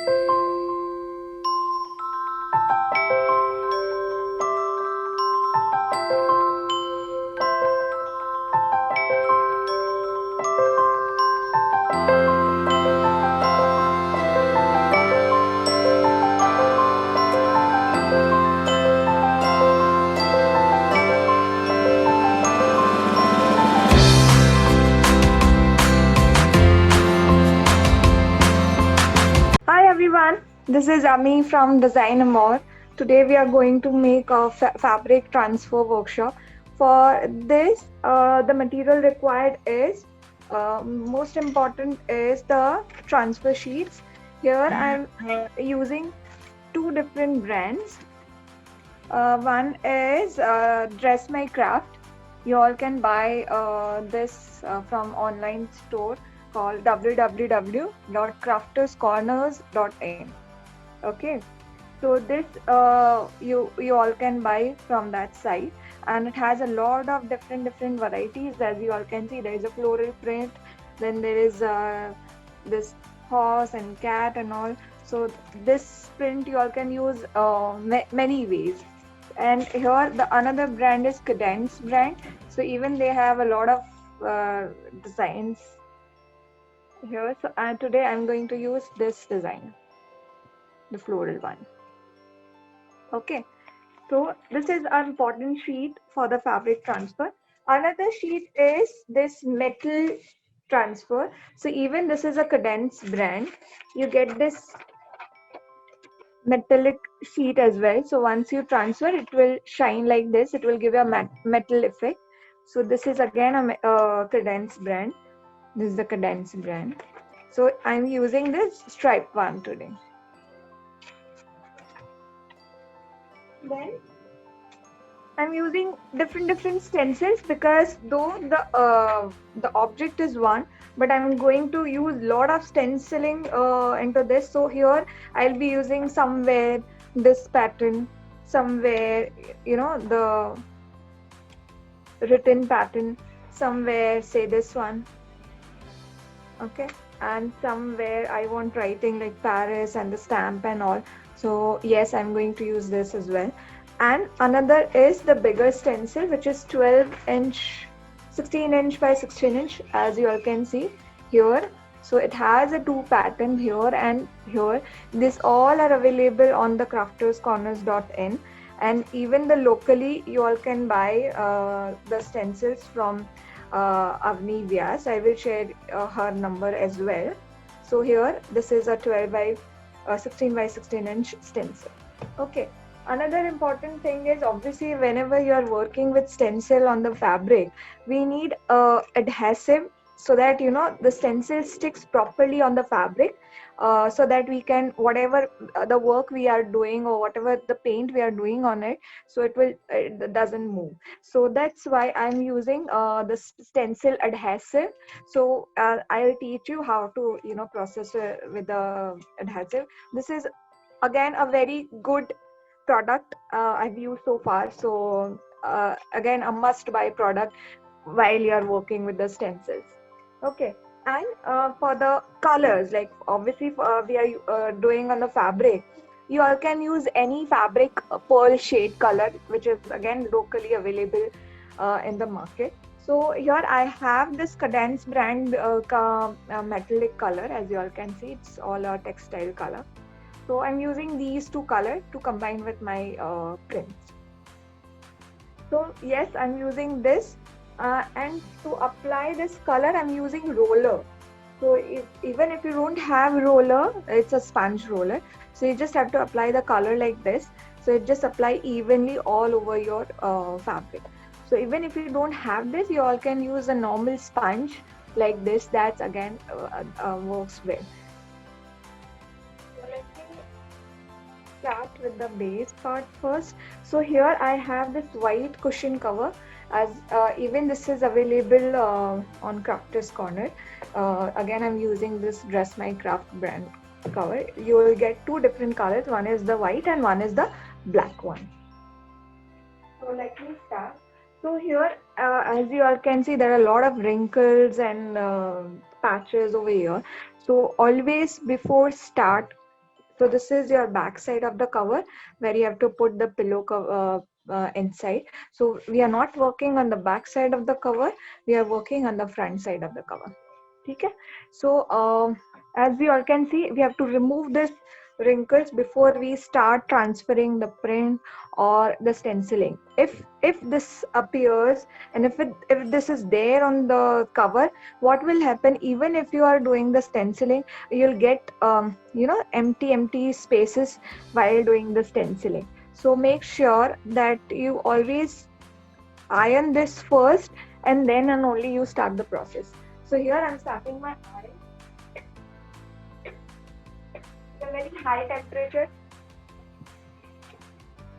Hi everyone, this is Ami from Design More. Today we are going to make a fabric transfer workshop. For this, the material required is most important is the transfer sheets. Here I'm using two different brands. One is Dress My Craft. You all can buy this from online store called www.crafterscorners.in. Okay, so this you all can buy from that site, and it has a lot of different varieties. As you all can see, there is a floral print, then there is this horse and cat and all. So this print you all can use many ways. And here the another brand is Cadence brand. So even they have a lot of designs here. So today I'm going to use this design, the floral one. Okay, so this is an important sheet for the fabric transfer. Another sheet is this metal transfer. So even this is a Cadence brand. You get this metallic sheet as well. So once you transfer, it will shine like this. It will give you a metal effect. So this is again a Cadence brand. This is the Cadence brand. So I'm using this stripe one today. Then I'm using different stencils because though the object is one, but I'm going to use lot of stenciling into this. So here I'll be using somewhere this pattern, somewhere the written pattern, somewhere say this one, okay, and somewhere I want writing like Paris and the stamp and all. So yes, I'm going to use this as well. And another is the bigger stencil, which is 12 inch 16 inch by 16 inch, as you all can see here. So it has a two pattern here and here. These all are available on the crafterscorners.in, and even the locally you all can buy the stencils from Avni Vyas. I will share her number as well. So here this is a 12 by 16 by 16 inch stencil. Okay. Another important thing is obviously whenever you are working with stencil on the fabric, we need adhesive so that the stencil sticks properly on the fabric, so that we can whatever the work we are doing or whatever the paint we are doing on it, so it doesn't move. So that's why I'm using the stencil adhesive. So I'll teach you how to process with the adhesive. This is again a very good product I've used so far. So again, a must-buy product while you're working with the stencils. Okay, and for the colors, like obviously we are doing on the fabric, you all can use any fabric pearl shade color, which is again locally available in the market. So here I have this Cadence brand metallic color. As you all can see, it's all a textile color. So I'm using these two colors to combine with my prints. So yes, I'm using this, and to apply this color, I'm using roller. So even if you don't have roller, it's a sponge roller. So you just have to apply the color like this. So it just apply evenly all over your fabric. So even if you don't have this, you all can use a normal sponge like this. That's again works well. So let me start with the base part first. So here I have this white cushion cover, as even this is available on Crafters Corner. Again, I'm using this Dress My Craft brand cover. You will get two different colors. One is the white and one is the black one. So let me start. So here, as you all can see, there are a lot of wrinkles and patches over here. So always before start So this is your back side of the cover where you have to put the pillow cover inside. So we are not working on the back side of the cover, we are working on the front side of the cover. Okay. So as we all can see, we have to remove this wrinkles before we start transferring the print or the stenciling. If this appears and if this is there on the cover, what will happen, even if you are doing the stenciling, you'll get empty spaces while doing the stenciling. So make sure that you always iron this first and then and only you start the process. So here I'm starting my iron at a very high temperature.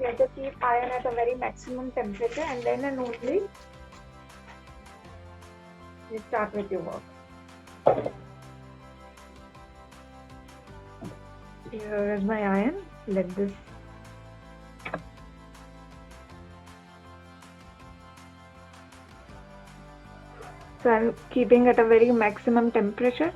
You have to keep iron at a very maximum temperature and then and only you start with your work. Here is my iron. Let this So I'm keeping at a very maximum temperature.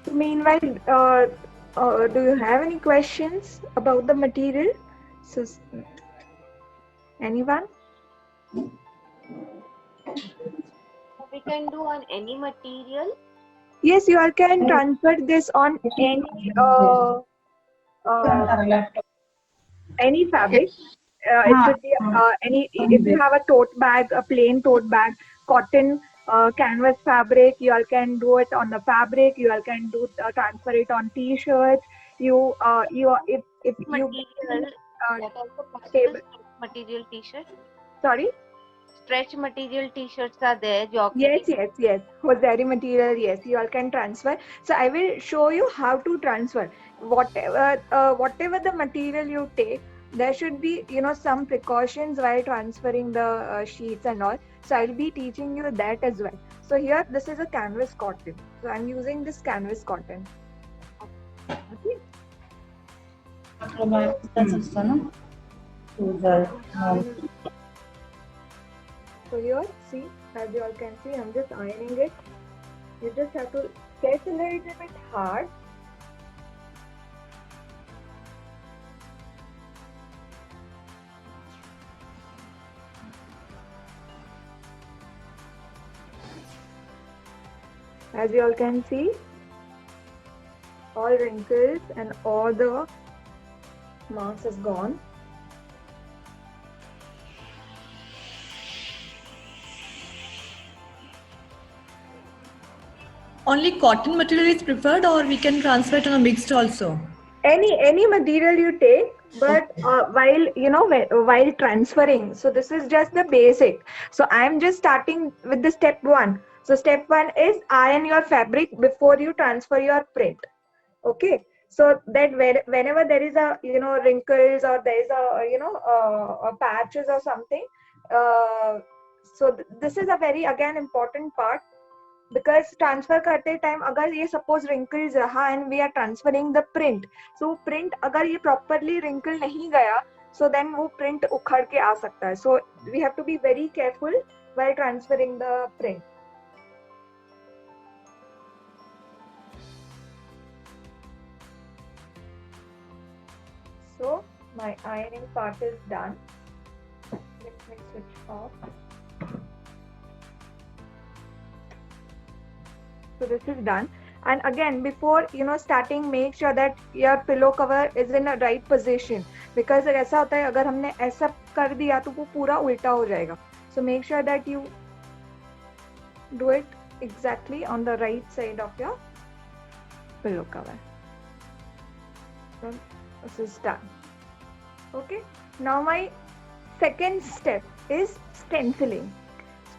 So meanwhile, do you have any questions about the material? So, anyone? We can do on any material. Yes, you all can transfer this on any fabric. It should be any. If you have a tote bag, a plain tote bag, cotton, canvas fabric, you all can do it on the fabric. You all can do transfer it on T-shirts. If Material. you That also possible. Material T-shirt. Sorry. Stretch material T-shirts are there. Yes. Hosiery material, yes, you all can transfer. So I will show you how to transfer. Whatever the material you take, there should be some precautions while transferring the sheets and all. So I'll be teaching you that as well. So here, this is a canvas cotton. So I'm using this canvas cotton. Okay. So here, see, as you all can see, I'm just ironing it. You just have to press a little bit hard. As you all can see, all wrinkles and all the marks is gone. Only cotton material is preferred, or we can transfer it on a mixed also? Any material you take, but while transferring, so this is just the basic. So I'm just starting with the step 1. So step 1 is iron your fabric before you transfer your print. Okay, so that whenever there is a wrinkles or there is a patches or something, so this is a very again important part. Because transfer करते time अगर ये suppose wrinkles रहा and we are transferring the print, so print अगर ये properly wrinkle नहीं गया, so then वो print उखड़ के आ सकता है. So we have to be very careful while transferring the print. So my ironing part is done. Let me switch off. So this is done. And again, before starting, make sure that your pillow cover is in a right position, because ऐसा होता है अगर हमने ऐसा कर दिया तो वो पूरा उल्टा हो जाएगा. So make sure that you do it exactly on the right side of your pillow cover. So this is done. Okay. Now my second step is stenciling.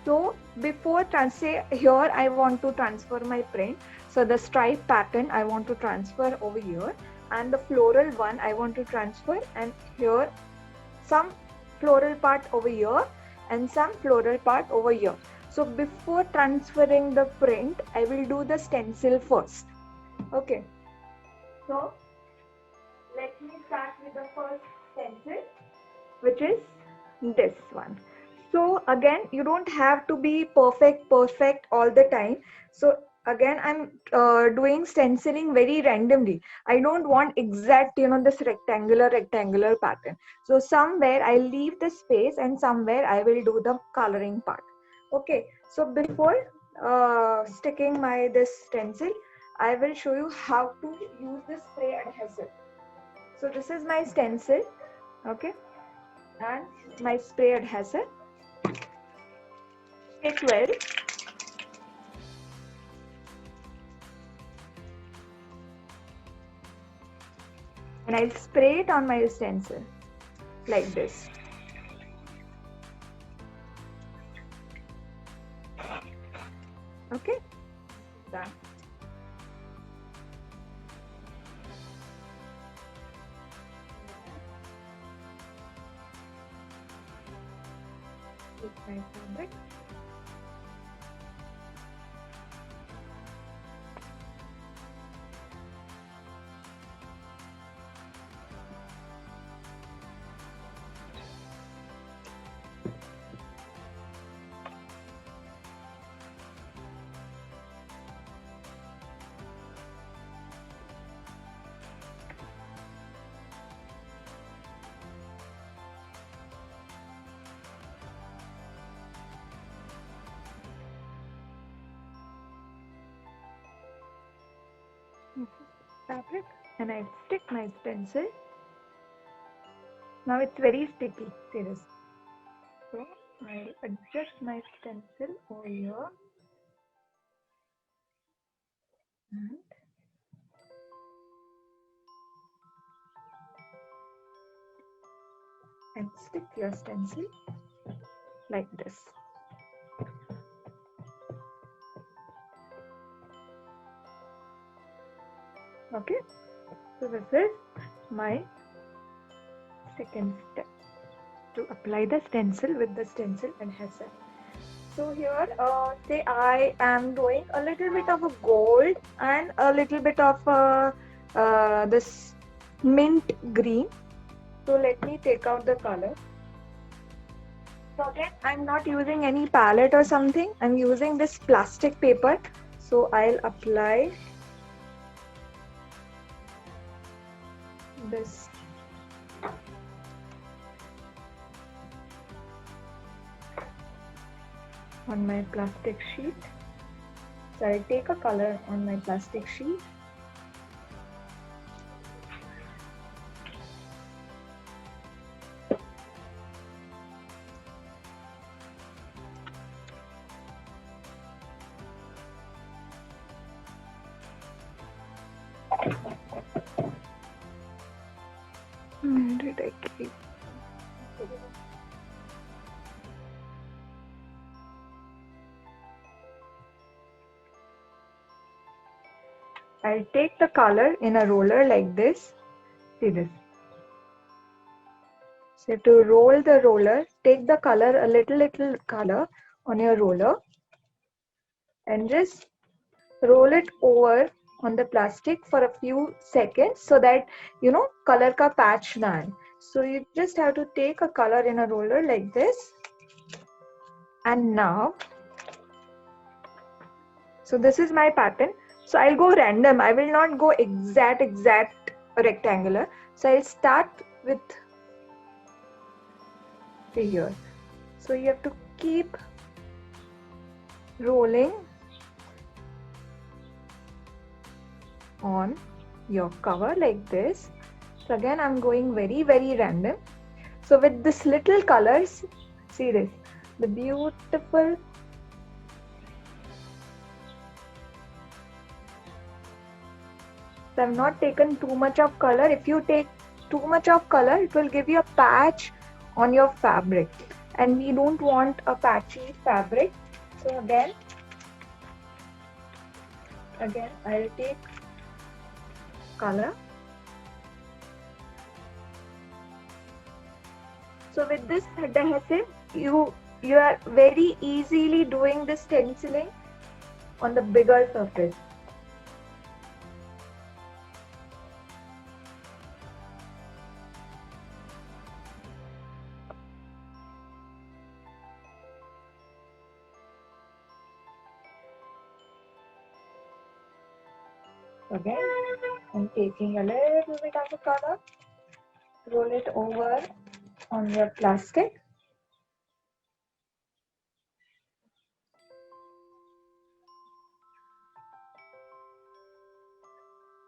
So before here I want to transfer my print. So the stripe pattern I want to transfer over here, and the floral one I want to transfer, and here some floral part over here and some floral part over here. So before transferring the print, I will do the stencil first. Okay. So let me start with the first stencil, which is this one. So again, you don't have to be perfect all the time. So again, I'm doing stenciling very randomly. I don't want exact, this rectangular pattern. So somewhere I leave the space and somewhere I will do the coloring part. Okay, so before sticking this stencil, I will show you how to use the spray adhesive. So this is my stencil, okay, and my spray adhesive. Stick well. And I'll spray it on my stencil like this. Okay, done. With my fabric. Fabric, and I stick my stencil. Now it's very sticky. See this. So I'll adjust my stencil over here and stick your stencil like this. Okay, so this is my second step to apply the stencil with the stencil adhesive. So here, say I am doing a little bit of a gold and a little bit of this mint green. So let me take out the color. So again, I'm not using any palette or something. I'm using this plastic paper. So I'll apply this on my plastic sheet. So I'll take a color on my plastic sheet. Where did I keep? I'll take the color in a roller like this. See this. So to roll the roller, take the color, a little color on your roller and just roll it over on the plastic for a few seconds so that color ka patch na aaye. So you just have to take a color in a roller like this. And now, so this is my pattern. So I'll go random. I will not go exact rectangular. So I'll start with here. So you have to keep rolling on your cover like this. So again, I'm going very random. So with this little colors, see this, the beautiful So I've not taken too much of color. If you take too much of color, it will give you a patch on your fabric. And we don't want a patchy fabric. So again, I'll take color. So with this adhesive, you are very easily doing the stenciling on the bigger surface. Again, I'm taking a little bit of a color, roll it over on your plastic.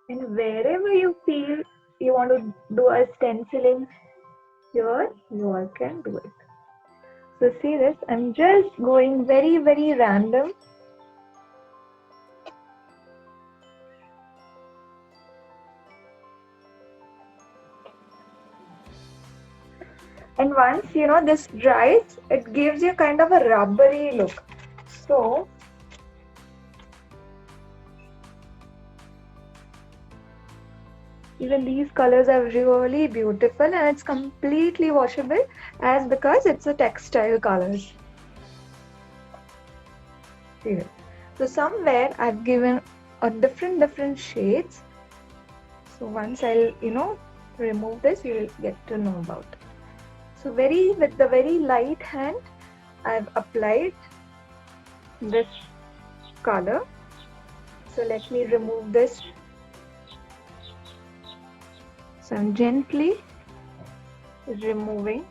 And wherever you feel you want to do a stenciling here, you all can do it. So see this, I'm just going very, very random. And once this dries, it gives you kind of a rubbery look. So even these colors are really beautiful, and it's completely washable as because it's a textile colors. See this. So somewhere I've given a different shades. So once I'll remove this, you'll get to know about it. So with the very light hand, I've applied this color. So let me remove this. So I'm gently removing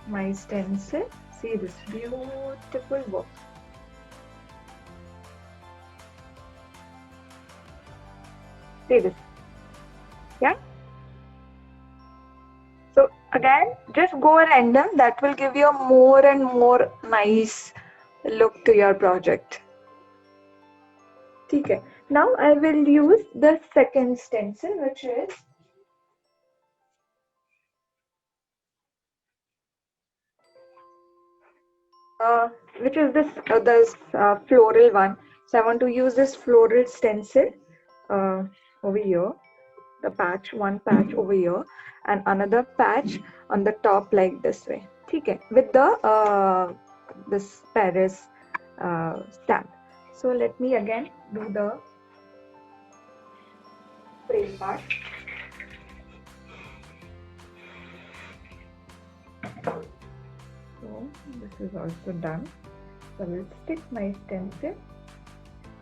my stencil. See this beautiful work. See this. Yeah. So again, just go random. That will give you a more and more nice look to your project. Okay. Now I will use the second stencil, which is this floral one. So I want to use this floral stencil over here. The patch, one patch over here, and another patch on the top like this way. Okay, with the this Paris stamp. So let me again do the frame part. So this is also done. So I will stick my stencil.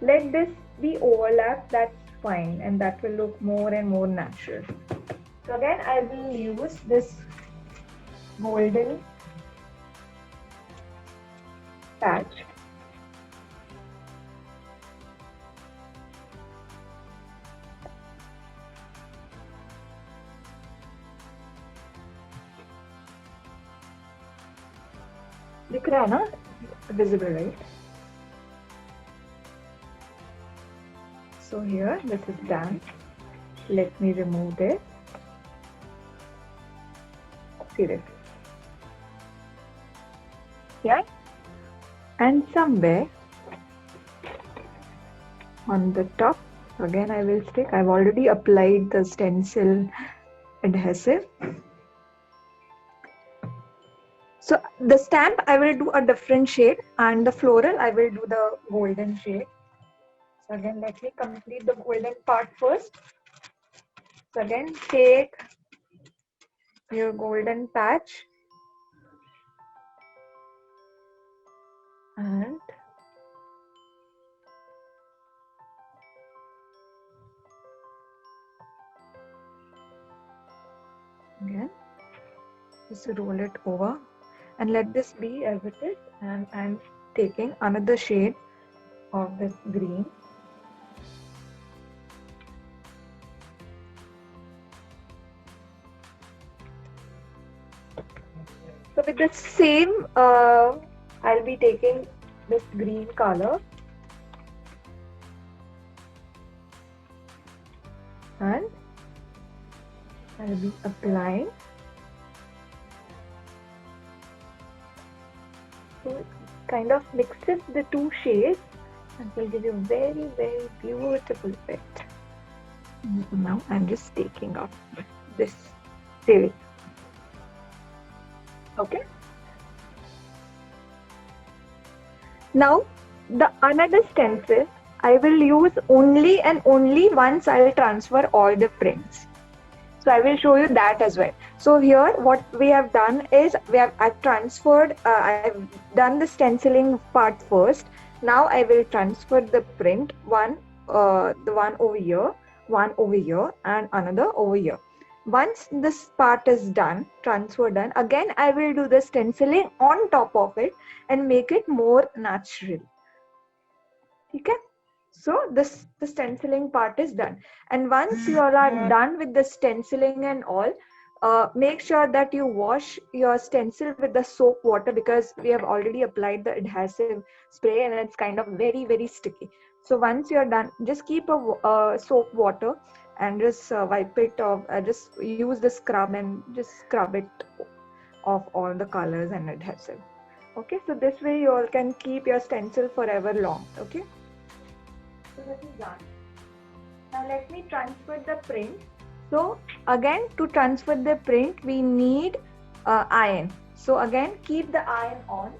Let this be overlap, that's fine, and that will look more and more natural. So again, I will use this golden patch. दिख रहा है ना? Visible, right? So here, this is done. Let me remove this. See this. Yeah? And somewhere on the top, again I will stick. I've already applied the stencil adhesive. So the stamp I will do a different shade, and the floral I will do the golden shade. So again, let me complete the golden part first. So again, take your golden patch and again just roll it over and let this be as it is, and I'm taking another shade of this green. So with the same, I'll be taking this green color and I'll be applying. So it kind of mixes the two shades and will give you a very, very beautiful effect. Now I'm just taking off this tail. Okay. Now the another stencil I will use only and only once I will transfer all the prints. So I will show you that as well. So here what we have done is I've transferred, I've done the stenciling part first. Now I will transfer the print one the one over here, and another over here. Once this part is done, transfer done, again I will do the stenciling on top of it and make it more natural. Okay, so the stenciling part is done, and once you all are done with the stenciling and all, make sure that you wash your stencil with the soap water, because we have already applied the adhesive spray and it's kind of very sticky. So once you're done, just keep a soap water and just wipe it off. Just use the scrub and just scrub it off all the colors and adhesive. Okay, so this way you all can keep your stencil forever long. Okay, so this is done. Now let me transfer the print. So again, to transfer the print we need iron. So again, keep the iron on.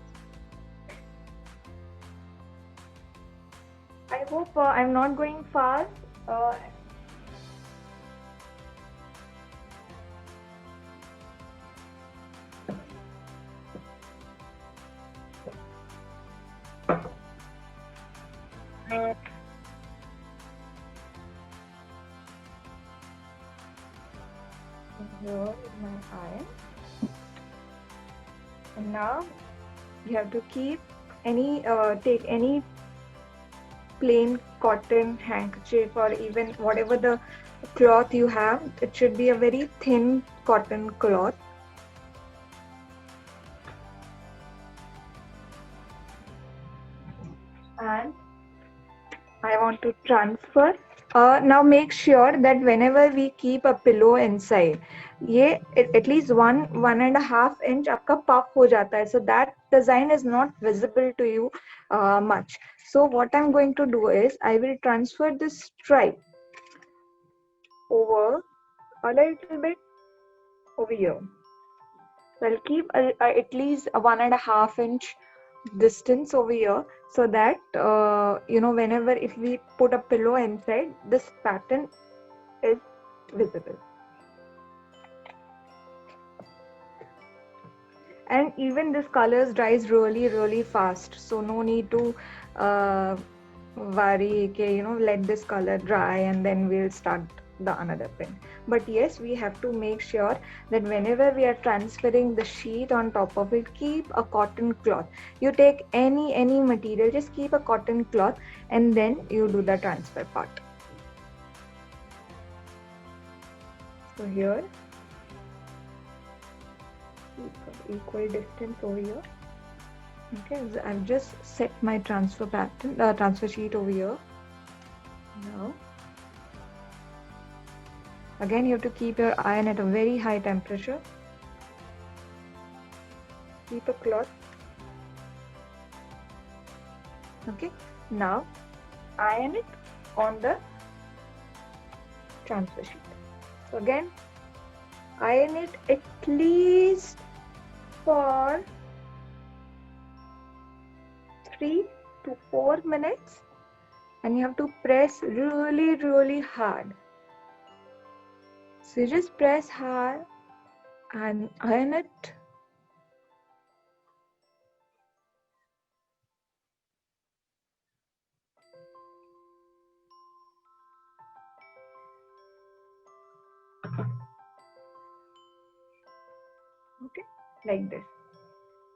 I hope I'm not going fast. Here is my iron, and now you have to keep take any plain cotton handkerchief or even whatever the cloth you have. It should be a very thin cotton cloth. And I want to transfer. Now make sure that whenever we keep a pillow inside, ये at least 1.5 inch आपका puff हो जाता है, so that design is not visible to you much. So what I'm going to do is I will transfer this stripe over a little bit over here. So I'll keep at least a 1.5 inch distance over here, so that whenever if we put a pillow inside, this pattern is visible. And even this colors dries really fast, so no need to worry, okay, let this color dry and then we'll start the another print. But yes, we have to make sure that whenever we are transferring the sheet on top of it, keep a cotton cloth. You take any material, just keep a cotton cloth and then you do the transfer part. So here, keep equal distance over here. Okay, so I've just set my transfer pattern, transfer sheet over here. Now, again, you have to keep your iron at a very high temperature. Keep a cloth. Okay, now iron it on the transfer sheet. So again, iron it at least for 3 to 4 minutes, and you have to press really hard. So you just press hard and iron it. Okay, like this.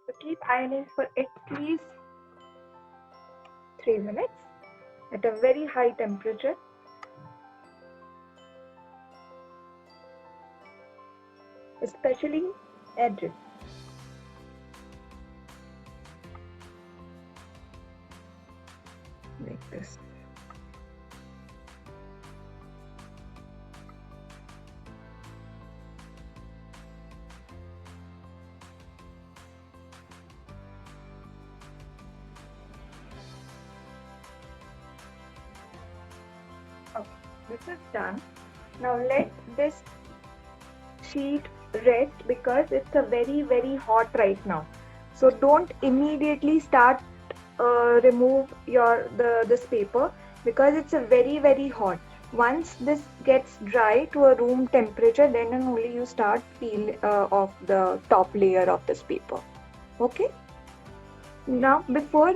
So keep ironing for at least 3 minutes at a very high temperature. Especially edges. Like this. Okay, this is done. Now let this sheet rest, because it's a very hot right now. So don't immediately start remove this paper, because it's a very hot. Once this gets dry to a room temperature, then and only you start peel off the top layer of this paper. Okay. Now before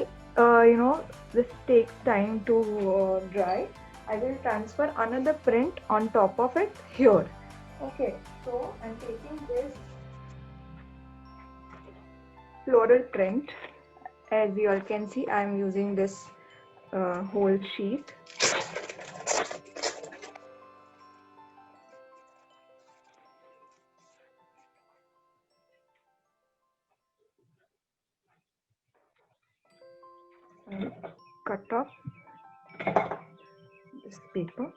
this takes time to dry, I will transfer another print on top of it here. Okay, so I'm taking this floral print. As you all can see, I'm using this whole sheet. Cut off this paper.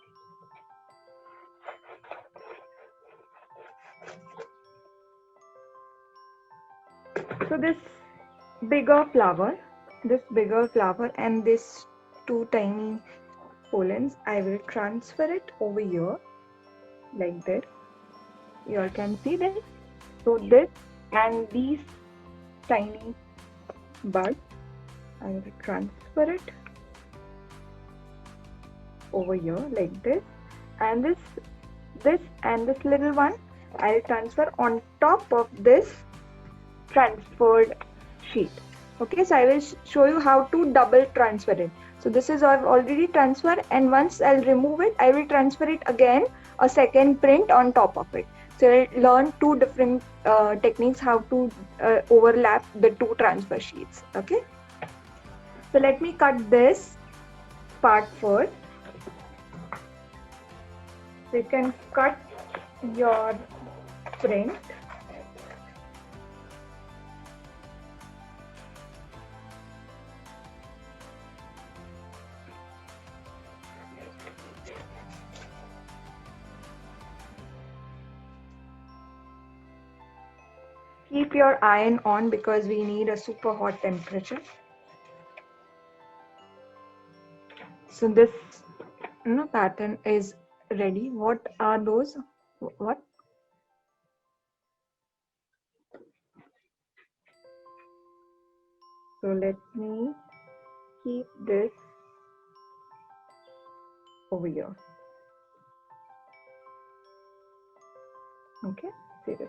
So this bigger flower and this two tiny pollens, I will transfer it over here like this. You all can see this. So this and these tiny buds, I will transfer it over here like this, and this and this little one I'll transfer on top of this transferred sheet. Okay, so I will show you how to double transfer it. So this is I've already transferred, and once I'll remove it, I will transfer it again, a second print on top of it. So I'll learn two different techniques how to overlap the two transfer sheets. Okay, so let me cut this part first. So you can cut your print. Keep your iron on because we need a super hot temperature. So this pattern is ready. What are those? What? So let me keep this over here. Okay, see this.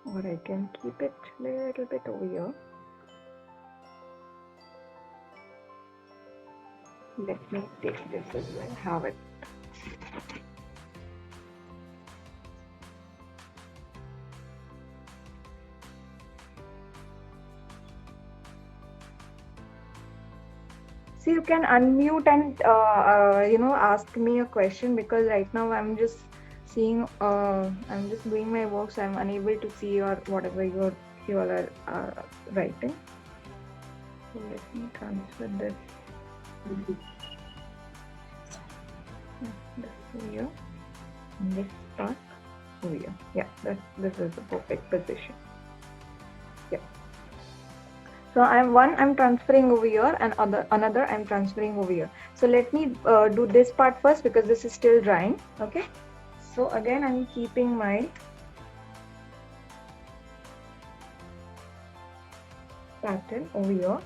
Or I can keep it a little bit over here. Let me take this as well, have it. So you can unmute and ask me a question, because right now I'm just seeing I'm just doing my work, so I'm unable to see or whatever you all are writing. So let me transfer this. This over here, and this part over here. Yeah, this is the perfect position. Yeah. So I'm transferring over here, and another I'm transferring over here. So let me do this part first because this is still drying. Okay. So again, I'm keeping my pattern over here.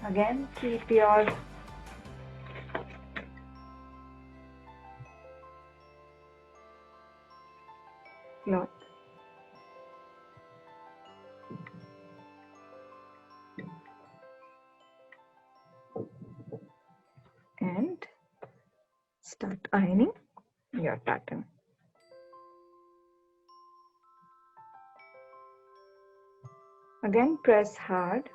Again, keep your cloth. And start ironing your pattern. Again, press hard.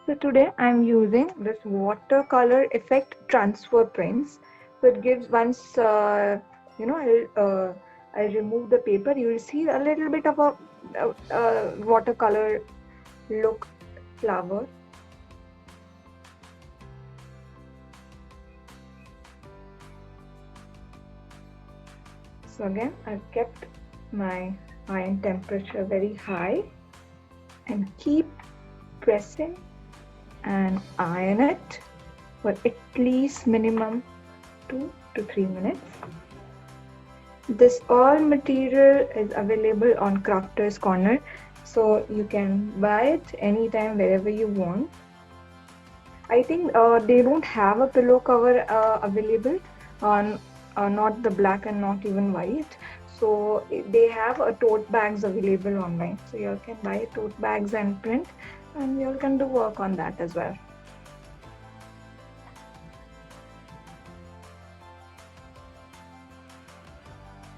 So today I'm using this watercolor effect transfer prints. So it gives, once I'll remove the paper, you will see a little bit of a watercolor look flower. So again, I've kept my iron temperature very high and keep pressing and iron it for at least minimum 2 to 3 minutes. This all material is available on Crafters Corner, so you can buy it anytime wherever you want. I think they don't have a pillow cover available on not the black and not even white. So they have a tote bags available online. So you can buy tote bags and print, and you can do work on that as well.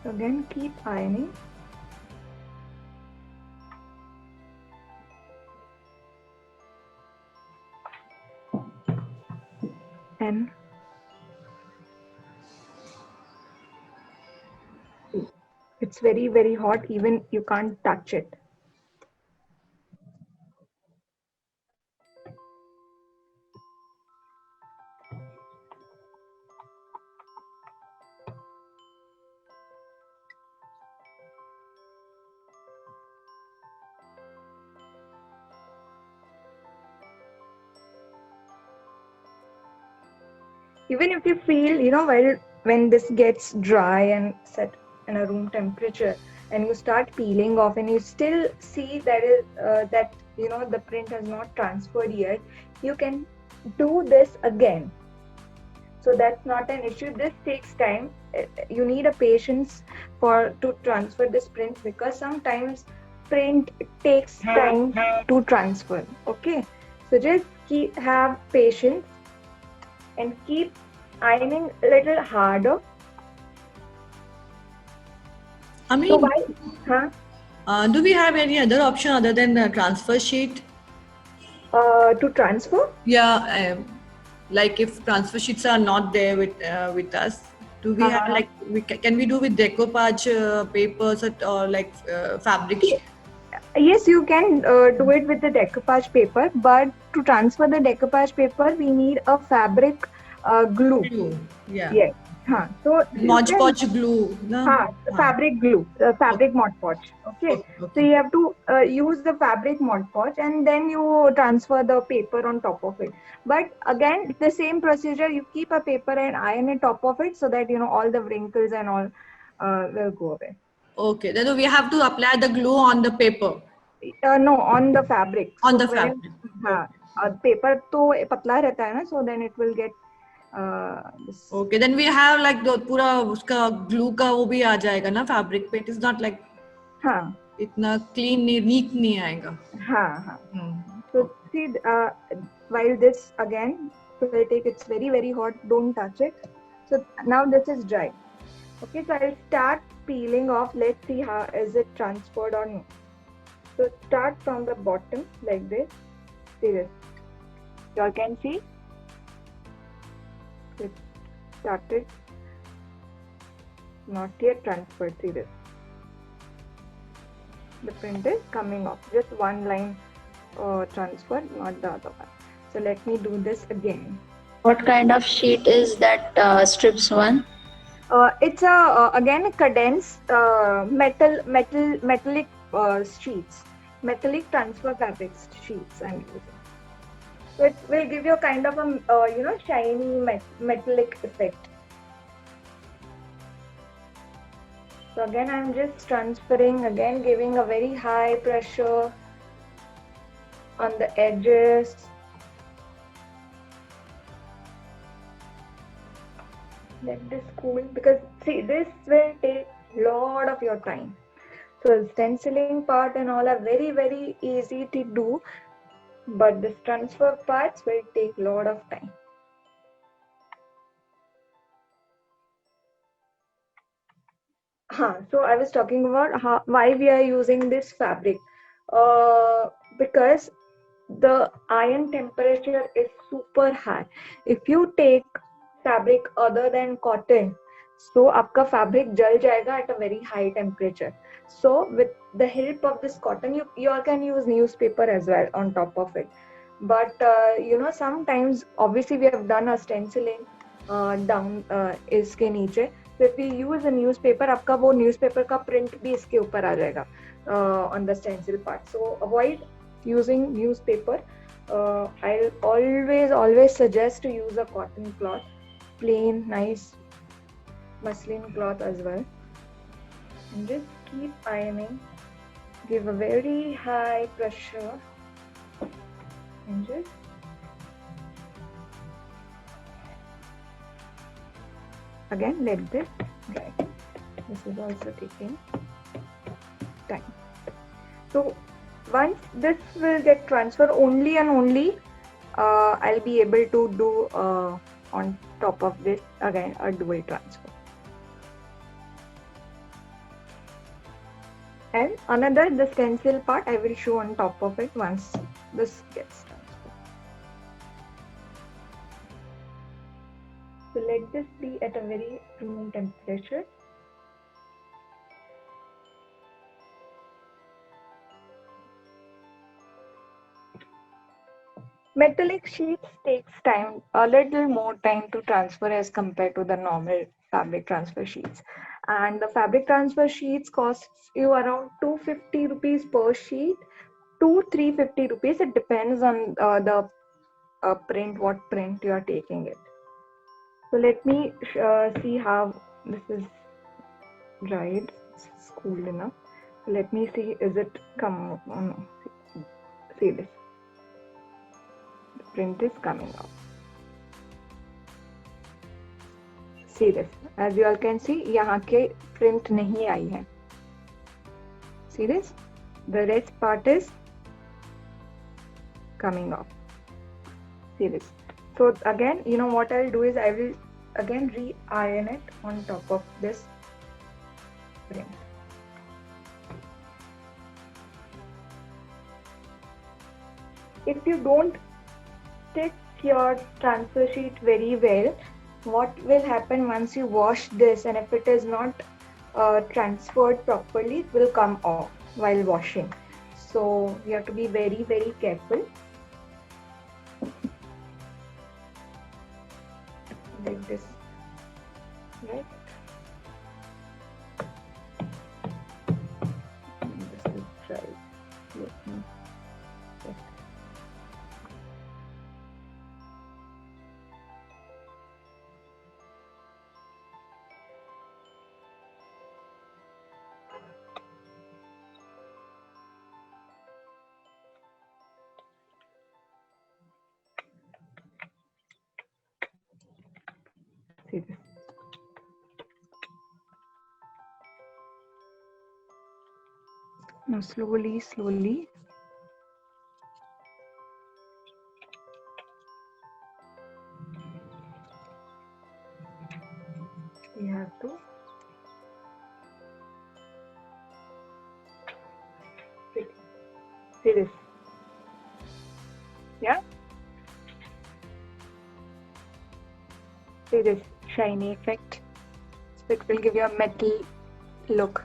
So again, keep ironing. And it's very, very hot, even you can't touch it. Even if you feel, when this gets dry and set in a room temperature, and you start peeling off, and you still see that the print has not transferred yet, you can do this again. So that's not an issue. This takes time. You need a patience to transfer this print, because sometimes print takes time to transfer. Okay, so just have patience and keep ironing a little harder. I So mean, do we have any other option other than the transfer sheet? To transfer? Yeah, like if transfer sheets are not there with us, do we have like can we do with decoupage papers or like fabric sheet? Yes, you can do it with the decoupage paper, but to transfer the decoupage paper, we need a fabric glue. Glue, yeah. Yes. So Mod Podge glue, no? fabric glue, fabric Mod Podge. Okay. So you have to use the fabric Mod Podge, and then you transfer the paper on top of it. But again, the same procedure. You keep a paper and iron it top of it, so that all the wrinkles and all will go away. Okay, then we have to apply the glue on the paper. No, on the fabric. On the fabric. Paper तो पतला रहता है ना, so then it will get. Okay, then we have like the पूरा उसका glue का वो भी आ जाएगा ना fabric पे. It is not like इतना clean neat नहीं आएगा. So see, while this again will take, it's very, very hot. Don't touch it. So now this is dry. Okay, so I'll start peeling off. Let's see how is it transferred or not. So start from the bottom like this. See this. You all can see. It started. Not yet transferred. See this. The print is coming off. Just one line transfer, not the other one. So let me do this again. What kind of sheet is that strips one? It's again a condensed metallic sheets, metallic transfer fabric sheets I'm using. So it will give you a kind of a shiny metallic effect. So again I'm just transferring, again giving a very high pressure on the edges. Let this cool, because see, this will take a lot of your time. So stenciling part and all are very, very easy to do, but this transfer parts will take a lot of time. So I was talking about why we are using this fabric. Because the iron temperature is super high. If you take fabric other than cotton, so आपका fabric जल जाएगा at a very high temperature. So with the help of this cotton, you all can use newspaper as well on top of it. But sometimes obviously we have done a stenciling down इसके नीचे. So if we use a newspaper, आपका वो newspaper का print भी इसके ऊपर आ जाएगा on the stencil part. So avoid using newspaper. I'll always suggest to use a cotton cloth, plain nice muslin cloth as well, and just keep ironing. Give a very high pressure and just again let this dry. This is also taking time. So once this will get transferred, only and only I'll be able to do on top of this again a dual transfer. And another, the stencil part, I will show on top of it once this gets transferred. So let this be at a very room temperature. Metallic sheets takes time, a little more time to transfer as compared to the normal fabric transfer sheets. And the fabric transfer sheets costs you around 250 rupees per sheet to 350 rupees. It depends on the print, what print you are taking it. So let me see how this is dried. It's cool enough. So let me see, is it come on? See this. The print is coming out. See this. As you all can see, यहाँ के print नहीं आई है. See this? The rest part is coming off. See this. So again, you know what I'll do is I will again re-iron it on top of this print. If you don't stick your transfer sheet very well, what will happen once you wash this, and if it is not transferred properly, it will come off while washing. So you have to be very, very careful. Like this, right? This is dry. Let me check. See this. Now slowly, slowly. We have to see this. Yeah? See this shiny effect. So it will give you a metal look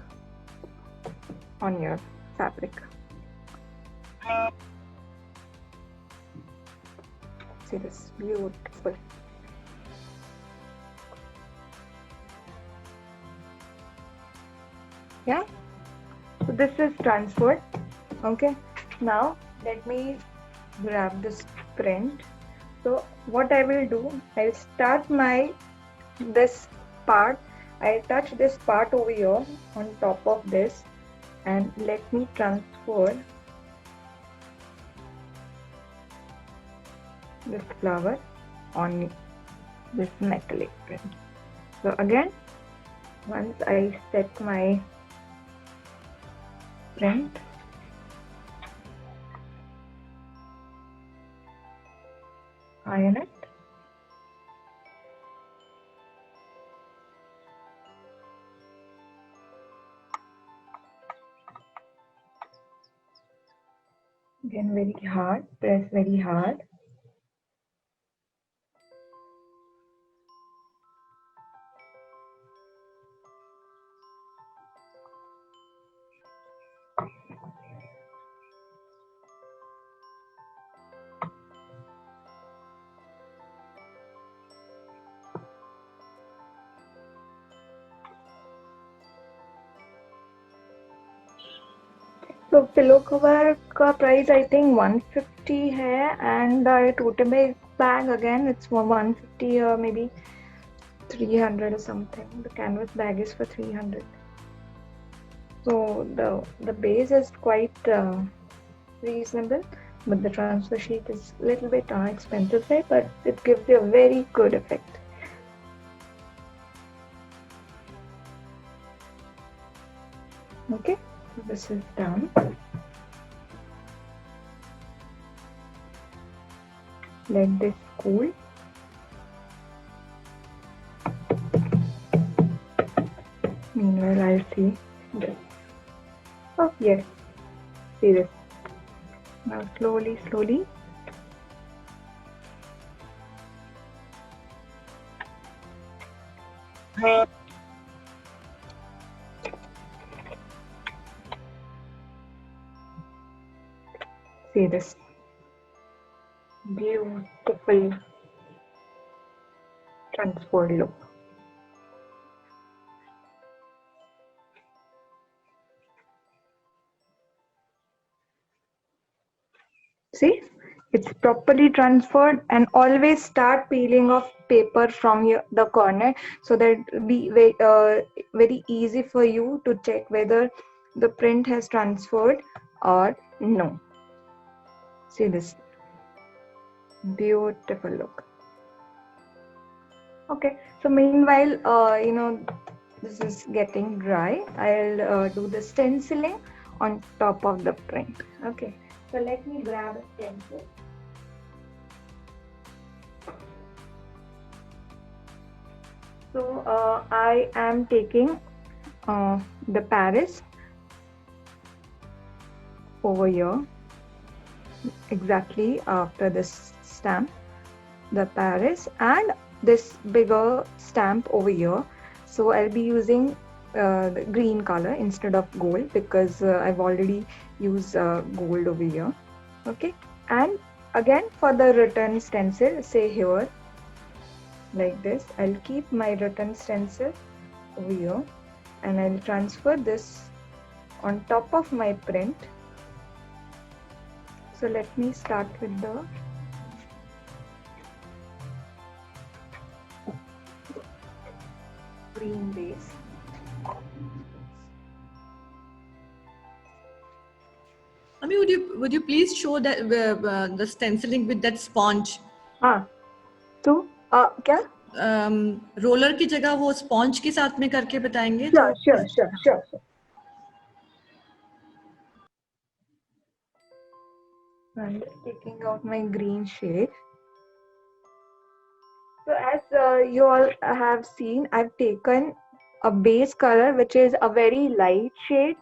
on your fabric. See this, beautiful. Yeah, so this is transferred. Okay, now let me grab this print. So what I will do, I'll start this part. I'll touch this part over here on top of this, and let me transfer this flower on this metallic print. So again, once I set my print, iron it. Again, very hard, press very hard. तो pillow cover का price I think 150 है, and tote bag again it's 150 or maybe 300 or something. The canvas bag is for 300. So the base is quite reasonable, but the transfer sheet is a little bit on expensive side, but it gives you a very good effect. Okay, so this is done. Let this cool. Meanwhile, I'll see this. Oh, yes. See this. Now, slowly, slowly. See this. Beautiful transferred look. See, it's properly transferred, and always start peeling off paper from the corner so that it be very easy for you to check whether the print has transferred or no. See this beautiful look. Okay, so meanwhile, this is getting dry. I'll do the stenciling on top of the print. Okay, so let me grab a stencil. So I am taking the Paris over here, exactly after this stamp, the Paris, and this bigger stamp over here. So I'll be using the green color instead of gold because I've already used gold over here. Okay, and again for the return stencil, say here like this, I'll keep my return stencil over here and I'll transfer this on top of my print. So let me start with the green base. Ami, would you please show that the stenciling with that sponge? हाँ, तो क्या? Roller की जगह वो sponge के साथ में करके बताएंगे? Sure. I'm just taking out my green shade. So as you all have seen, I've taken a base color which is a very light shade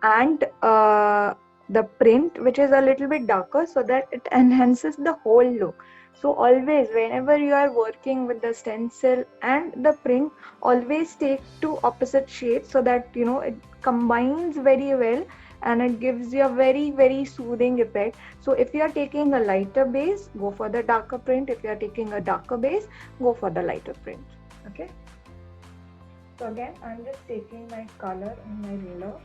and the print which is a little bit darker so that it enhances the whole look. So always whenever you are working with the stencil and the print, always take two opposite shades so that it combines very well and it gives you a very, very soothing effect. So if you are taking a lighter base, go for the darker print. If you are taking a darker base, go for the lighter print. Okay, so again I'm just taking my color on my ruler,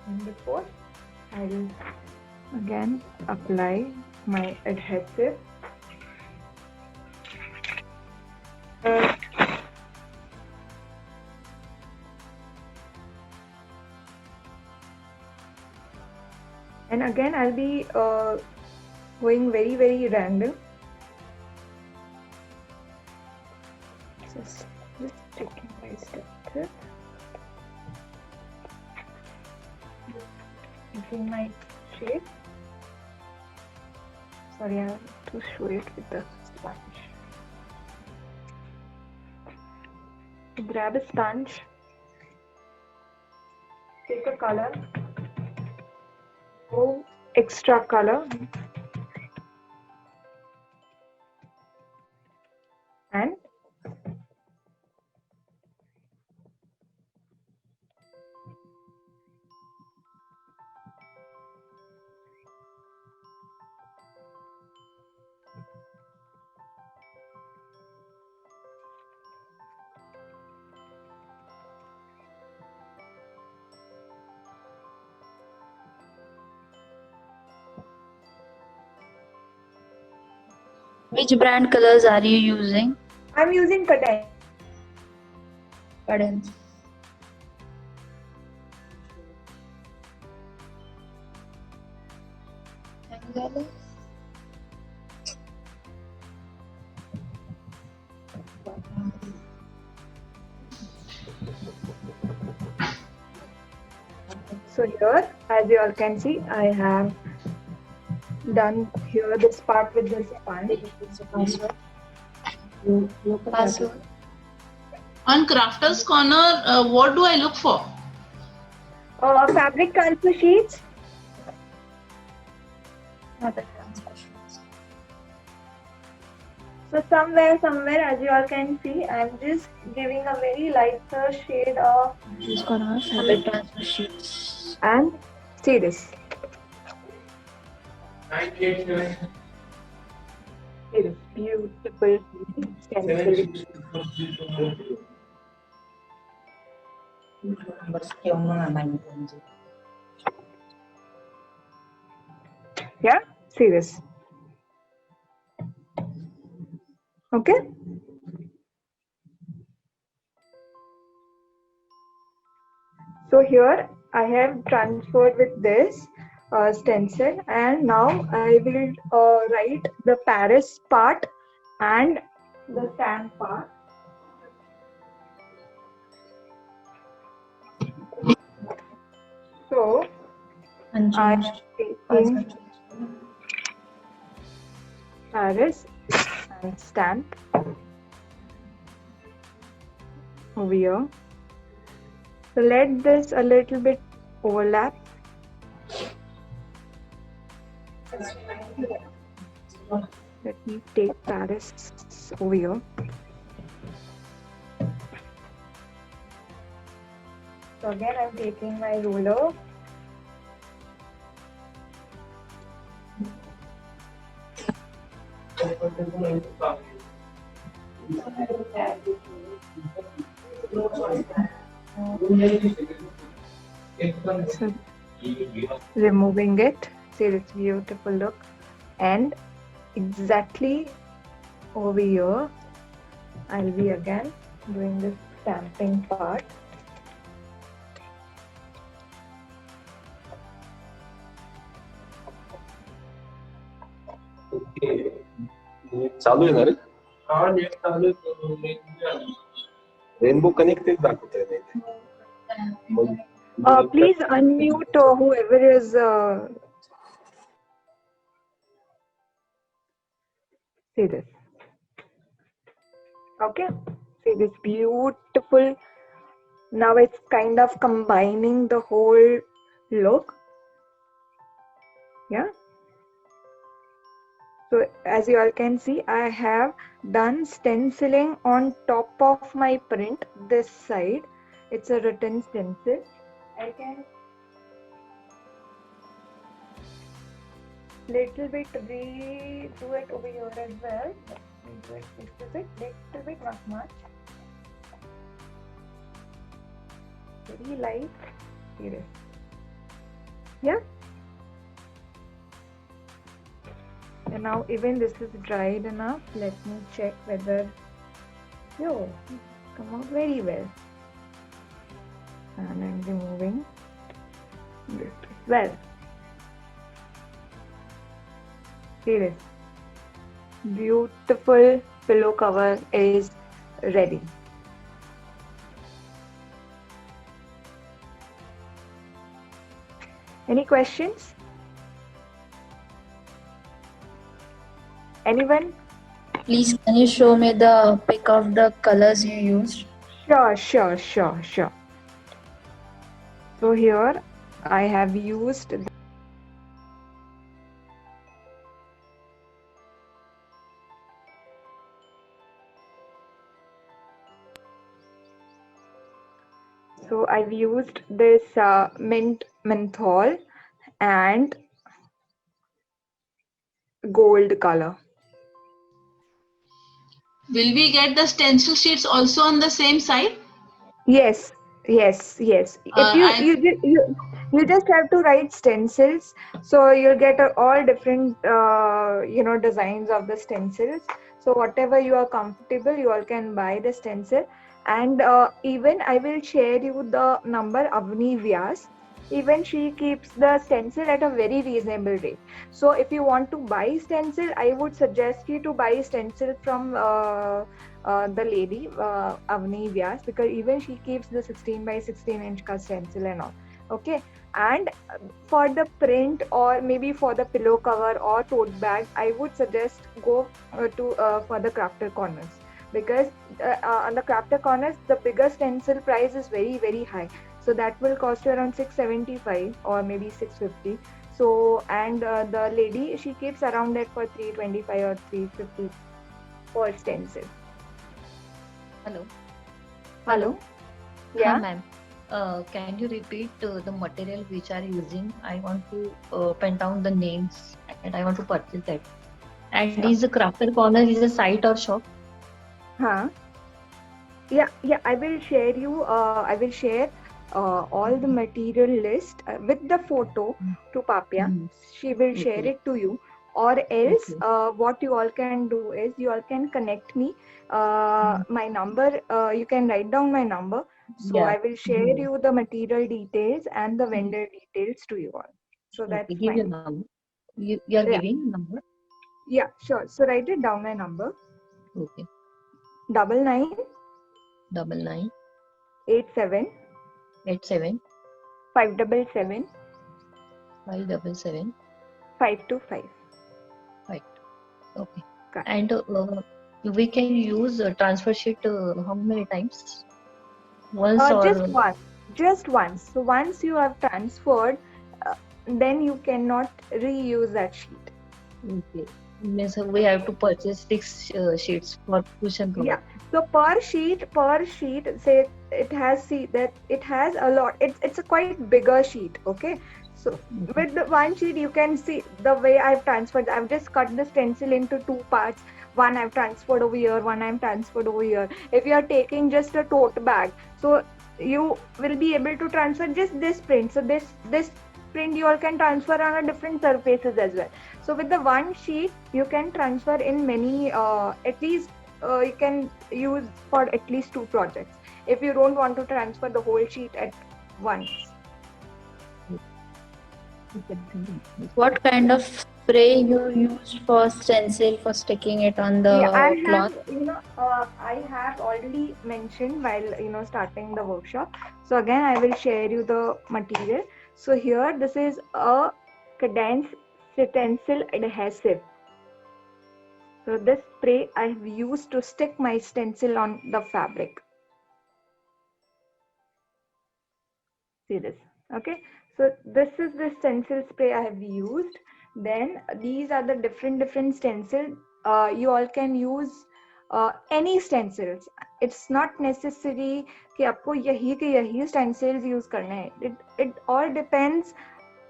and before I'll again apply my adhesive. And again I'll be going very, very random. Just taking my step, making my shape. Sorry, I have to show it with the sponge. Grab a sponge, take a color, go extra color, and Which brand colors are you using? I'm using Cadence. Cadence. So here, as you all can see, I have done here this part with this sponge. Password. On Crafters Corner, what do I look for? Fabric transfer sheets. So somewhere, as you all can see, I'm just giving a very lighter shade of Fabric transfer sheets. and see this. See this beautiful stencil. Yeah, see this. Okay. So here I have transferred with this stencil, and now I will write the Paris part and the stamp part. So I am taking Paris and stamp over here. So let this a little bit overlap. Let me take Paris over here. So again, I'm taking my ruler. So, removing it, see this beautiful look, and exactly over here I'll be again doing this stamping part. चालू आहे ना रे rainbow connected दाखवतोय Please unmute whoever is see this. Okay, see this beautiful. Now it's kind of combining the whole look. Yeah. So as you all can see, I have done stenciling on top of my print this side. It's a written stencil. I can little bit redo it over here as well. Do it little bit, not much. Very light. Here. Yeah. And now even this is dried enough. Let me check whether it's come out very well. And I'm removing this as well. See this. Beautiful pillow cover is ready. Any questions? Anyone? Please, can you show me the pic of the colors you used? Sure. So here I have used I've used this mint menthol and gold color. Will we get the stencil sheets also on the same side? Yes. If you just have to write stencils, so you'll get all different designs of the stencils. So whatever you are comfortable, you all can buy the stencil. And even I will share you the number Avni Vyas. Even she keeps the stencil at a very reasonable rate. So if you want to buy stencil, I would suggest you to buy stencil from the lady Avni Vyas, because even she keeps the 16 by 16 inch ka stencil and all. Okay, and for the print or maybe for the pillow cover or tote bag, I would suggest go to for the crafter corners, because on the crafter corners the bigger stencil price is very high, so that will cost you around 675 or maybe 650. So, and the lady, she keeps around that for 325 or 350 per stencil. Hello. Hello. Hi, Yeah. ma'am. Can you repeat the material which are using? I want to pen down the names and I want to purchase that. And Sure. is the Crafter Corner is a site or shop? Huh? Yeah, I will share you. I will share all the material list with the photo to Papia. Mhm. She will share Okay. it to you. Or else, Okay. what you all can do is you all can connect me. My number. You can write down my number. So Yeah. I will share you the material details and the vendor details to you all. So Okay. that's Give your fine. number. You are Yeah, giving number. yeah, sure. So write it down my number: Okay. 99 99 87 87 577 577 525. 5. Okay. Correct. And we can use transfer sheet how many times? Once Just or once, just once. So once you have transferred, uh, then you cannot reuse that sheet. okay. Means we have to purchase 6 sheets for cushion cover. Yeah. So per sheet, say it has, see that it has a lot. It's a quite bigger sheet. Okay. So with the one sheet, you can see the way I've transferred. I've just cut the stencil into two parts. One I've transferred over here, one I'm transferred over here. If you are taking just a tote bag, so you will be able to transfer just this print. So this print you all can transfer on a different surfaces as well. So with the one sheet, you can transfer in many, at least you can use for at least 2 projects if you don't want to transfer the whole sheet at once. What kind of spray you use for stencil for sticking it on Yeah, I the have, cloth? I have already mentioned while, starting the workshop. So again, I will share you the material. So here, this is a cadence stencil adhesive. So this spray I have used to stick my stencil on the fabric. See this. Okay. So this is the stencil spray I have used. Then these are the different stencil. You all can use any stencils. It's not necessary कि आपको यही के यही stencils use करने हैं. It all depends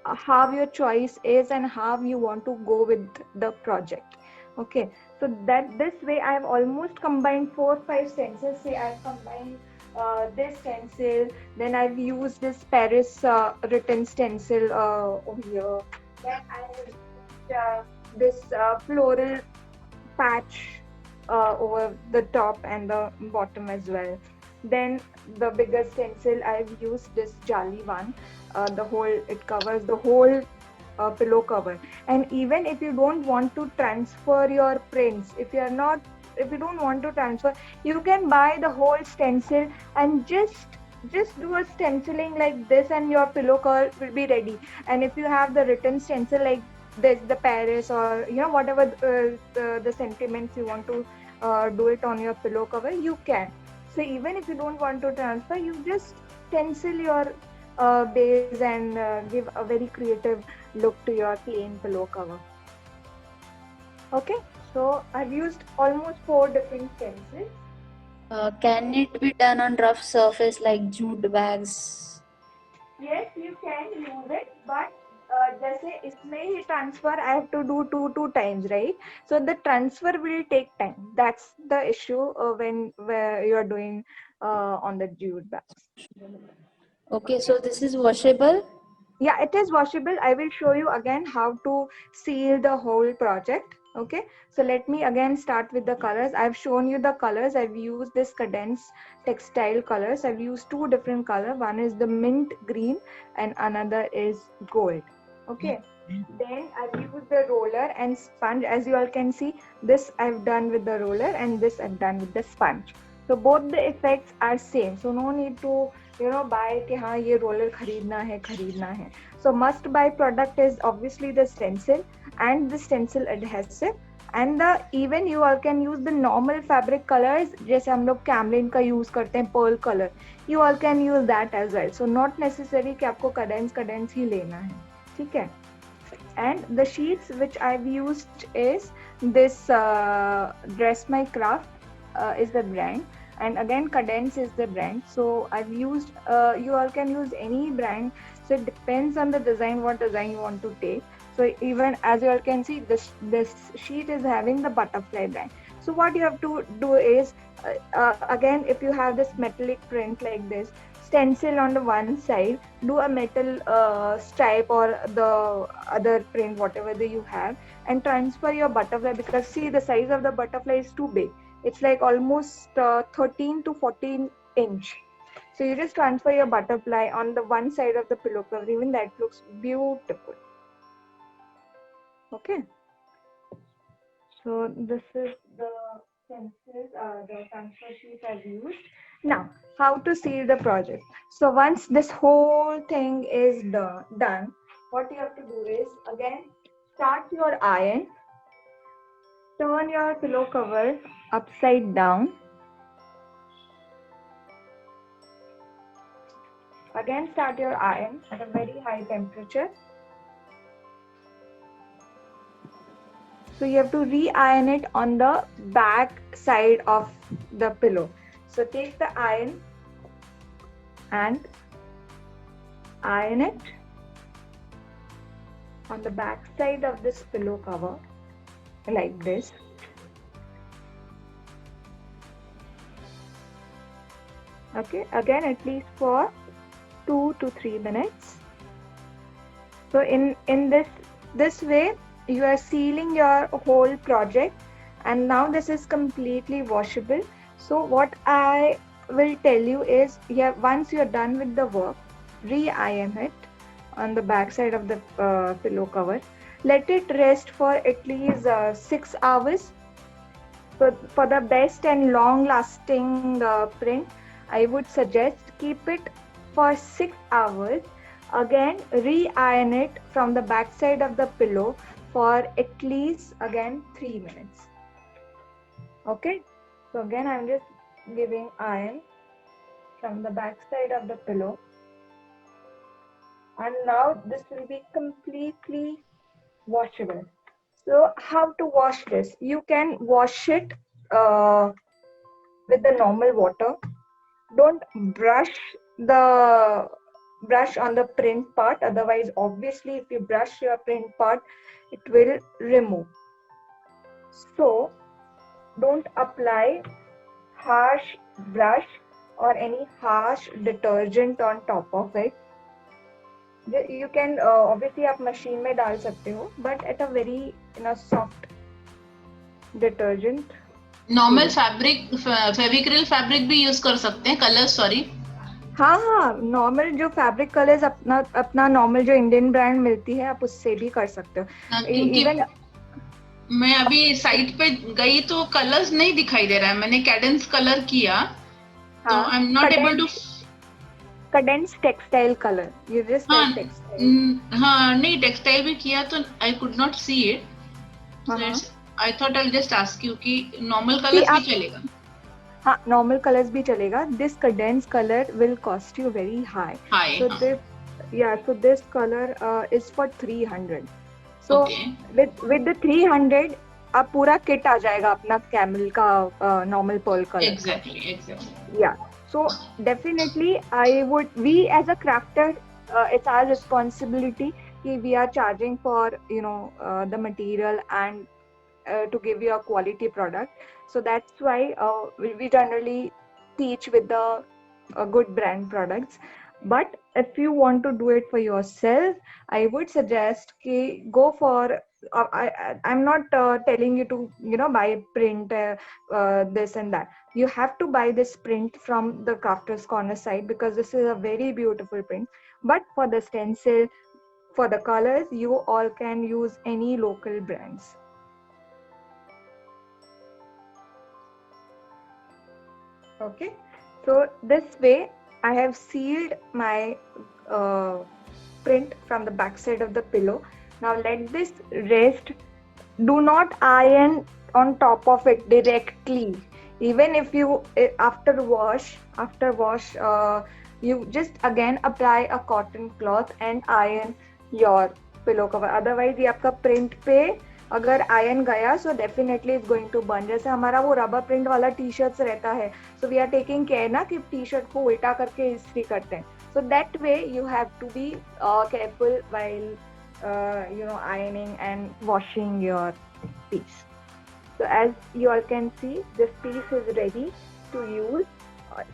how your choice is and how you want to go with the project. Okay, so that this way I have almost combined 4-5 stencils. Say I've combined this stencil, then I've used this Paris written stencil over here, then I have this floral patch over the top and the bottom as well. Then the bigger stencil, I've used this Jali one. It covers the whole pillow cover. And even if you don't want to transfer your prints, if you don't want to transfer, you can buy the whole stencil and just do a stenciling like this, and your pillow cover will be ready. And if you have the written stencil like this, the Paris, or whatever the sentiments you want to do it on your pillow cover, you can. So even if you don't want to transfer, you just stencil your base and give a very creative look to your plain pillow cover. Okay, so I've used almost 4 different stencils. Can it be done on rough surface like jute bags? Yes, you can use it, but जैसे इसमें ही transfer I have to do two times, right? So the transfer will take time. That's the issue where you are doing on the jute bags. Okay, so this is washable. Yeah, it is washable. I will show you again how to seal the whole project. Okay, so let me again start with the colors. I've shown you the colors. I've used this Cadence textile colors. I've used 2 different colors. One is the mint green and another is gold. Okay, then I've used the roller and sponge. As you all can see, this I've done with the roller and this I've done with the sponge. So both the effects are same. So no need to buy कि हाँ ये roller खरीदना है. So must buy product is obviously the stencil and the stencil adhesive, and even you all can use the normal fabric colors जैसे हम लोग Camlin का use करते हैं pearl color. You all can use that as well. So not necessary कि आपको cadence ही लेना है. ठीक है? And the sheets which I've used is this Dress My Craft is the brand, and again Cadence is the brand. So I've used you all can use any brand, so it depends on the design, what design you want to take. So even as you all can see, this sheet is having the butterfly brand. So what you have to do is again, if you have this metallic print like this, stencil on the one side, do a metal stripe or the other print, whatever that you have, and transfer your butterfly, because see the size of the butterfly is too big. It's like almost 13 to 14 inch. So you just transfer your butterfly on the one side of the pillow cover. Even that looks beautiful. Okay. So this is the stencils, the transfer sheet I've used. Now, how to seal the project. So once this whole thing is done, what you have to do is, again, start your iron, turn your pillow cover upside down. Again, start your iron at a very high temperature. So you have to re-iron it on the back side of the pillow. So take the iron and iron it on the back side of this pillow cover like this. Okay, again at least for 2 to 3 minutes. So in this way you are sealing your whole project, and now this is completely washable. So what I will tell you is, once you're done with the work, re-iron it on the back side of the pillow cover. Let it rest for at least 6 hours. So for the best and long lasting print, I would suggest keep it for 6 hours. Again, re-iron it from the back side of the pillow for at least again 3 minutes. Okay, so again I'm just giving iron from the back side of the pillow, and now this will be completely washable. So how to wash this? You can wash it with the normal water. Don't brush on the print part, otherwise obviously if you brush your print part, it will remove. So don't apply harsh brush or any harsh detergent on top of it. You can obviously आप machine में डाल सकते हो, but at a very soft detergent. Normal fabric Fevicryl fabric भी use कर सकते हैं, colour sorry. हाँ, नॉर्मल जो फैब्रिक कलर्स अपना नॉर्मल जो इंडियन ब्रांड मिलती है, आप उससे भी कर सकते हो. इवन मैं अभी साइट पे गई तो कलर्स नहीं दिखाई दे रहा है. मैंने कैडेंस कलर किया तो I am not able to. Cadence textile color. You just like textile. हाँ, नहीं टेक्सटाइल भी किया तो I could not see it. I thought I just ask you कि नॉर्मल कलर्स भी चलेगा. हाँ, normal colors भी चलेगा. This cadence color will cost you very high. So this color is for 300. So with the 300 आप पूरा kit आ जाएगा अपना camel का normal pearl color. Exactly. Yeah. So definitely we as a crafter, it's our responsibility कि we are charging for the material and to give you a quality product. So that's why we generally teach with the good brand products. But if you want to do it for yourself, I would suggest कि go for I'm not telling you to buy print this and that. You have to buy this print from the Crafters Corner site, because this is a very beautiful print. But for the stencil, for the colors, you all can use any local brands. Okay, so this way I have sealed my print from the back side of the pillow. Now let this rest. Do not iron on top of it directly. Even if you after wash, you just again apply a cotton cloth and iron your pillow cover. Otherwise ये आपका print पे अगर ion गया so definitely it's going to burn. जैसे हमारा वो rubber print वाला T shirts रहता है, so we are taking care ना कि टी शर्ट को उल्टा करके इस्त्री करते हैं. So that way you have to be careful while ironing and washing your piece. So as you all can see, this piece is ready to use.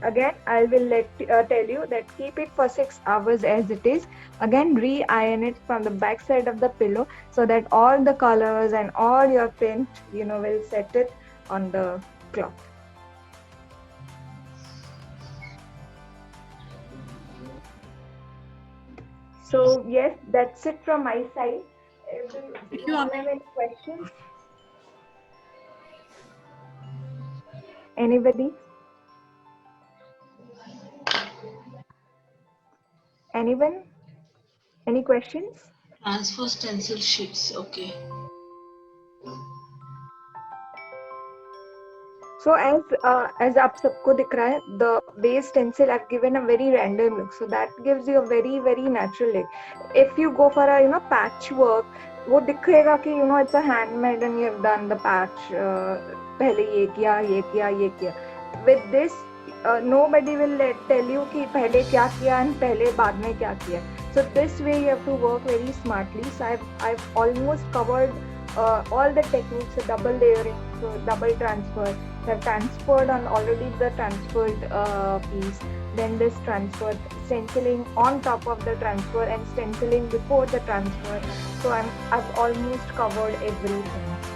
Again, I will tell you that keep it for 6 hours as it is. Again, re-iron it from the back side of the pillow so that all the colors and all your print, will set it on the cloth. So yes, that's it from my side. Do you have any questions? Anybody? Anyone? Any questions? Transfer stencil sheets. Okay. So as आप सबको दिख रहा है, the base stencil I've given a very random look, so that gives you a very very natural look. If you go for a patchwork, वो दिखेगा कि it's a handmade and you have done the patch. पहले ये किया, ये किया, ये किया. With this, nobody will tell you कि पहले क्या किया and पहले बाद में क्या किया. So this way you have to work very smartly. So I've almost covered all the techniques, so double layering, so double transfer. I've transferred on already the transferred piece, then this transfer, stenciling on top of the transfer and stenciling before the transfer. So I've almost covered everything.